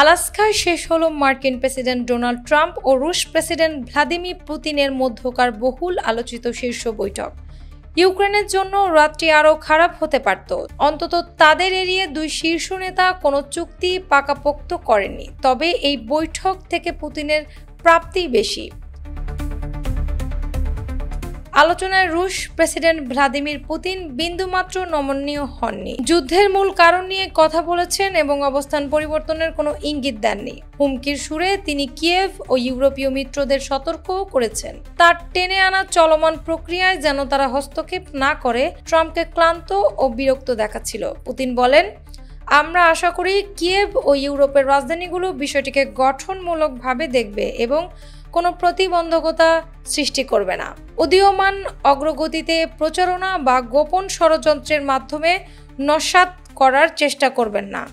আলাস্কায় শেষ হলো মার্কিন প্রেসিডেন্ট ডোনাল্ড ট্রাম্প ও রুশ প্রেসিডেন্ট ভ্লাদিমির পুতিনের মধ্যকার বহুল আলোচিত শীর্ষ বৈঠক। ইউক্রেনের জন্য রাতটি আরও খারাপ হতে পারত। অন্তত তাদের এড়িয়ে দুই শীর্ষ নেতা কোনো চুক্তি পাকাপোক্ত করেননি। তবে এই বৈঠক থেকে পুতিনের প্রাপ্তি বেশি। আলোচনায় রুশ প্রেসিডেন্ট ভ্লাদিমির পুতিন বিন্দুমাত্র নমনীয় হননি। যুদ্ধের মূল কারণ নিয়ে কথা বলেছেন এবং অবস্থান পরিবর্তনের কোনো ইঙ্গিত দেননি। হুমকির সুরে তিনি কিয়েভ ও ইউরোপীয় মিত্রদের সতর্কও করেছেন। তার টেনে আনা চলমান প্রক্রিয়ায় যেন তারা হস্তক্ষেপ না করে ট্রাম্পকে ক্লান্ত ও বিরক্ত দেখাচ্ছিল। পুতিন বলেন, আমরা আশা করি কিয়েভ ও ইউরোপের রাজধানীগুলো বিষয়টিকে গঠনমূলকভাবে দেখবে এবং কোনো প্রতিবন্ধকতা সৃষ্টি করবে না। উদীয়মান অগ্রগতিতে প্রচারণা বা গোপন ষড়যন্ত্রের মাধ্যমে নস্যাৎ করার চেষ্টা করবেন না।